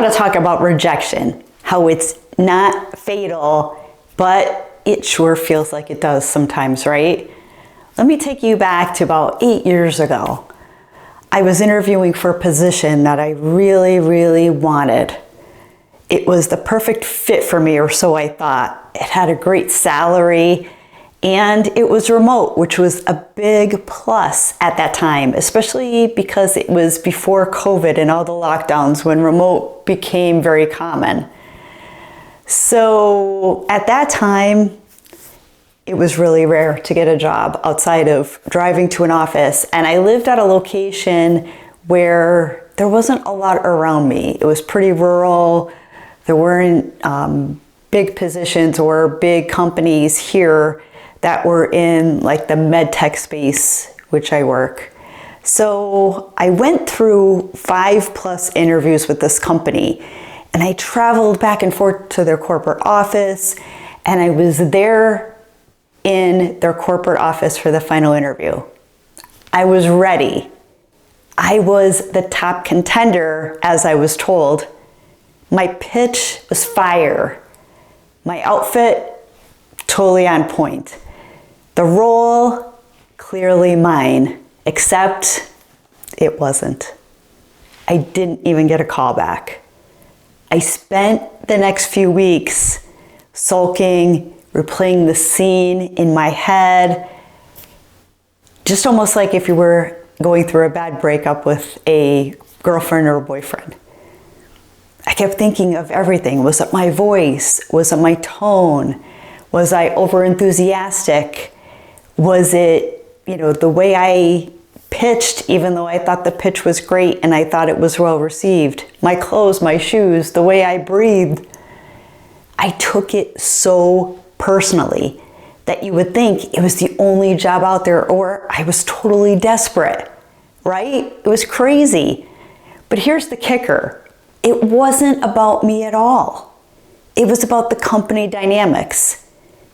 want to talk about rejection, how it's not fatal, but it sure feels like it does sometimes, right? Let me take you back to about 8 years ago. I was interviewing for a position that I really, really wanted. It was the perfect fit for me, or so I thought. It had a great salary, and it was remote, which was a big plus at that time, especially because it was before COVID and all the lockdowns when remote became very common. So at that time, it was really rare to get a job outside of driving to an office. And I lived at a location where there wasn't a lot around me. It was pretty rural. There weren't big positions or big companies here that were in like the med tech space, which I work. So I went through 5+ interviews with this company, and I traveled back and forth to their corporate office, and I was there in their corporate office for the final interview. I was ready. I was the top contender, as I was told. My pitch was fire. My outfit, totally on point. The role, clearly mine, except it wasn't. I didn't even get a call back. I spent the next few weeks sulking, replaying the scene in my head, just almost like if you were going through a bad breakup with a girlfriend or a boyfriend. I kept thinking of everything. Was it my voice? Was it my tone? Was I overenthusiastic? Was it, the way I pitched, even though I thought the pitch was great and I thought it was well received? My clothes, my shoes, the way I breathed. I took it so personally that you would think it was the only job out there, or I was totally desperate, right? It was crazy. But here's the kicker. It wasn't about me at all. It was about the company dynamics,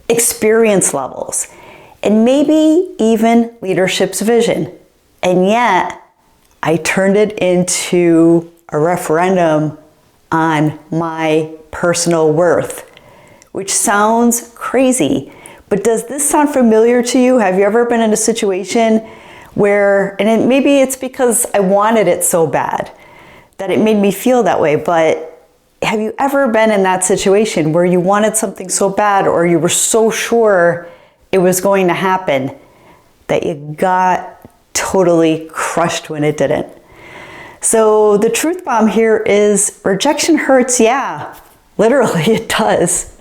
experience levels, and maybe even leadership's vision. And yet, I turned it into a referendum on my personal worth, which sounds crazy. But does this sound familiar to you? Have you ever been in a situation where, and maybe it's because I wanted it so bad that it made me feel that way, but have you ever been in that situation where you wanted something so bad, or you were so sure it was going to happen, that you got totally crushed when it didn't? So the truth bomb here is rejection hurts. Yeah, literally it does.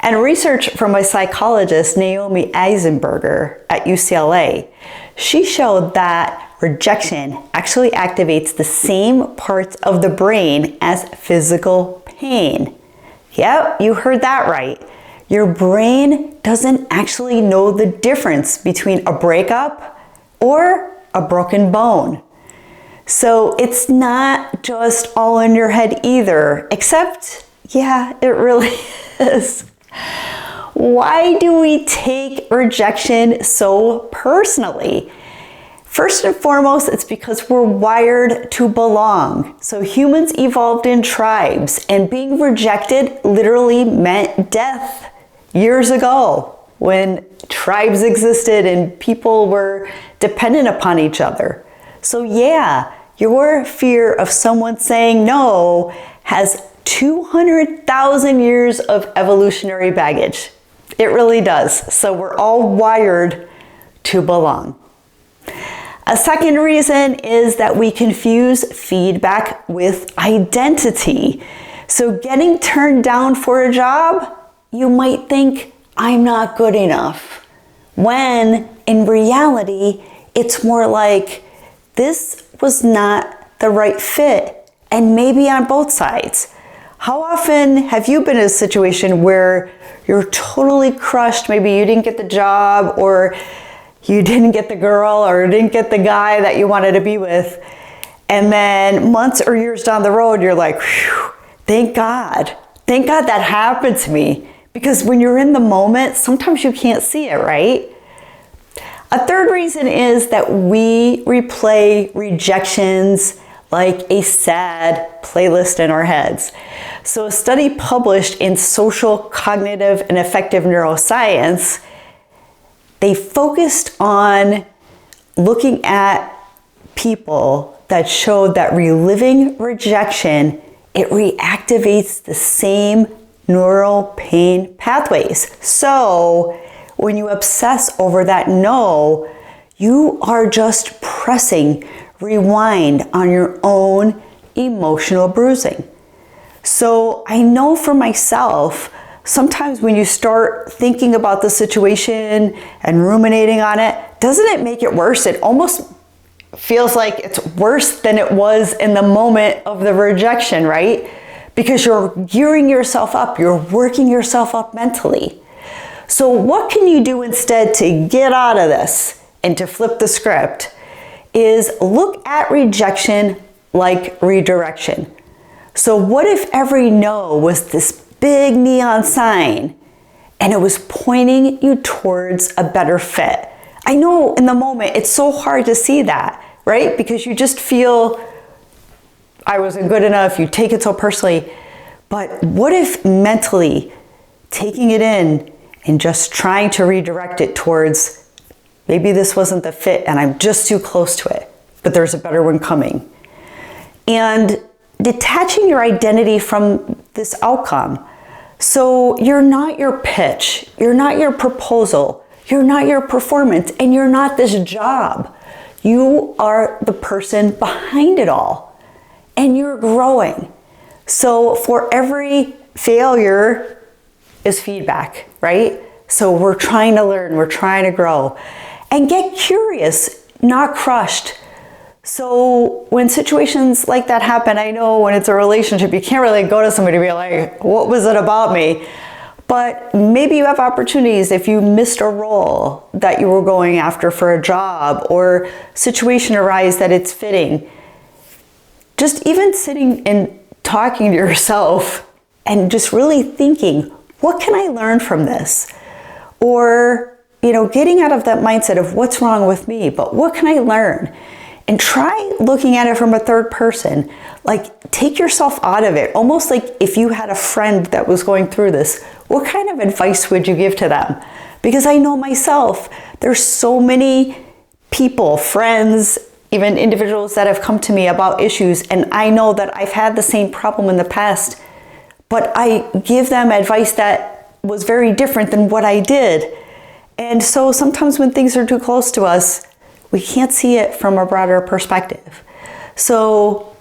And research from a psychologist, Naomi Eisenberger at UCLA, she showed that rejection actually activates the same parts of the brain as physical pain. Yep, you heard that right. Your brain doesn't actually know the difference between a breakup or a broken bone. So it's not just all in your head either, except, yeah, it really is. Why do we take rejection so personally? First and foremost, it's because we're wired to belong. So humans evolved in tribes, and being rejected literally meant death years ago when tribes existed and people were dependent upon each other. So yeah, your fear of someone saying no has 200,000 years of evolutionary baggage. It really does. So we're all wired to belong. A second reason is that we confuse feedback with identity. So getting turned down for a job, you might think, I'm not good enough. When in reality, it's more like, this was not the right fit, and maybe on both sides. How often have you been in a situation where you're totally crushed? Maybe you didn't get the job, or you didn't get the girl, or didn't get the guy that you wanted to be with. And then months or years down the road, you're like, whew, thank God. Thank God that happened to me. Because when you're in the moment, sometimes you can't see it, right? A third reason is that we replay rejections like a sad playlist in our heads. So a study published in Social, Cognitive, and Affective Neuroscience, they focused on looking at people that showed that reliving rejection, it reactivates the same neural pain pathways. So when you obsess over that no, you are just pressing rewind on your own emotional bruising. So I know for myself, sometimes when you start thinking about the situation and ruminating on it, doesn't it make it worse? It almost feels like it's worse than it was in the moment of the rejection, right? Because you're gearing yourself up, you're working yourself up mentally. So what can you do instead to get out of this and to flip the script is look at rejection like redirection. So what if every no was this big neon sign and it was pointing you towards a better fit? I know in the moment it's so hard to see that, right? Because you just feel I wasn't good enough, you take it so personally. But what if mentally taking it in and just trying to redirect it towards maybe this wasn't the fit and I'm just too close to it, but there's a better one coming. And detaching your identity from this outcome. So you're not your pitch, you're not your proposal, you're not your performance, and you're not this job. You are the person behind it all, and you're growing. So for every failure is feedback, right? So we're trying to learn, we're trying to grow. And get curious, not crushed. So when situations like that happen, I know when it's a relationship, you can't really go to somebody and be like, what was it about me? But maybe you have opportunities if you missed a role that you were going after for a job or situation arise that it's fitting. Just even sitting and talking to yourself and just really thinking, what can I learn from this? Or, getting out of that mindset of what's wrong with me, but what can I learn? And try looking at it from a third person. Like, take yourself out of it. Almost like if you had a friend that was going through this, what kind of advice would you give to them? Because I know myself, there's so many people, friends, even individuals that have come to me about issues, and I know that I've had the same problem in the past, but I give them advice that was very different than what I did. And so sometimes when things are too close to us, we can't see it from a broader perspective. So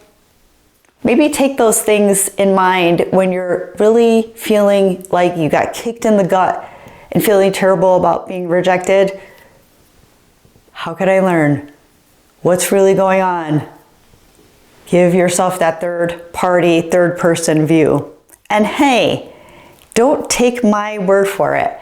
maybe take those things in mind when you're really feeling like you got kicked in the gut and feeling terrible about being rejected. How could I learn? What's really going on? Give yourself that third party, third person view. And hey, don't take my word for it.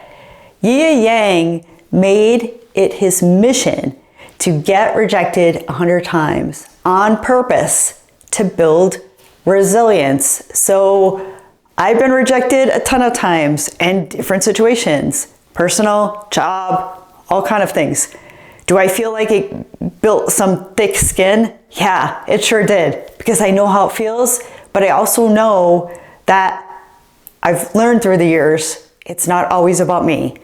Yi Yang made it his mission to get rejected 100 times on purpose to build resilience. So I've been rejected a ton of times in different situations, personal, job, all kind of things. Do I feel like it built some thick skin? Yeah, it sure did, because I know how it feels, but I also know that I've learned through the years, it's not always about me.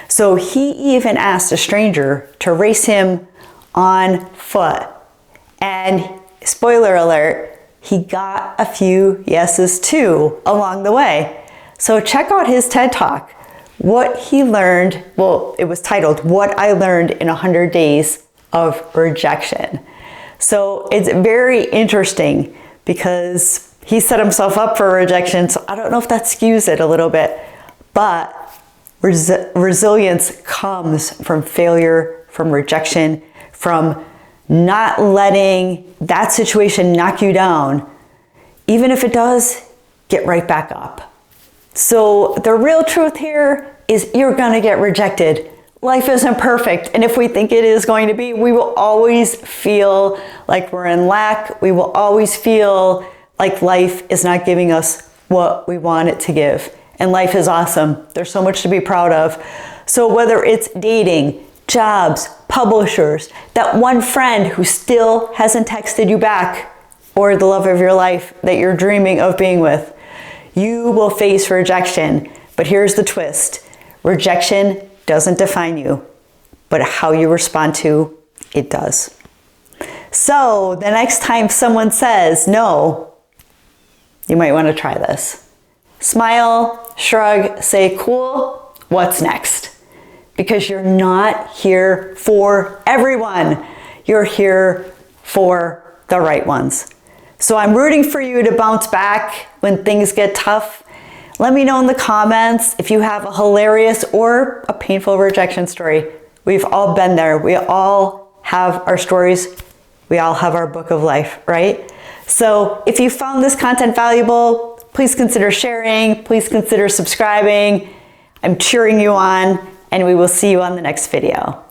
So he even asked a stranger to race him on foot. And spoiler alert, he got a few yeses too along the way. So check out his TED Talk. What he learned, well, it was titled, What I Learned in 100 Days of Rejection. So it's very interesting because he set himself up for rejection. So I don't know if that skews it a little bit, but resilience comes from failure, from rejection, from not letting that situation knock you down. Even if it does, get right back up. So the real truth here is you're gonna get rejected. Life isn't perfect, and if we think it is going to be, we will always feel like we're in lack. We will always feel like life is not giving us what we want it to give. And life is awesome. There's so much to be proud of. So whether it's dating, jobs, publishers, that one friend who still hasn't texted you back, or the love of your life that you're dreaming of being with, you will face rejection. But here's the twist. Rejection doesn't define you, but how you respond to it does. So the next time someone says no, you might want to try this. Smile, shrug, say, cool, what's next? Because you're not here for everyone. You're here for the right ones. So I'm rooting for you to bounce back when things get tough. Let me know in the comments if you have a hilarious or a painful rejection story. We've all been there. We all have our stories. We all have our book of life, right? So if you found this content valuable, please consider sharing. Please consider subscribing. I'm cheering you on, and we will see you on the next video.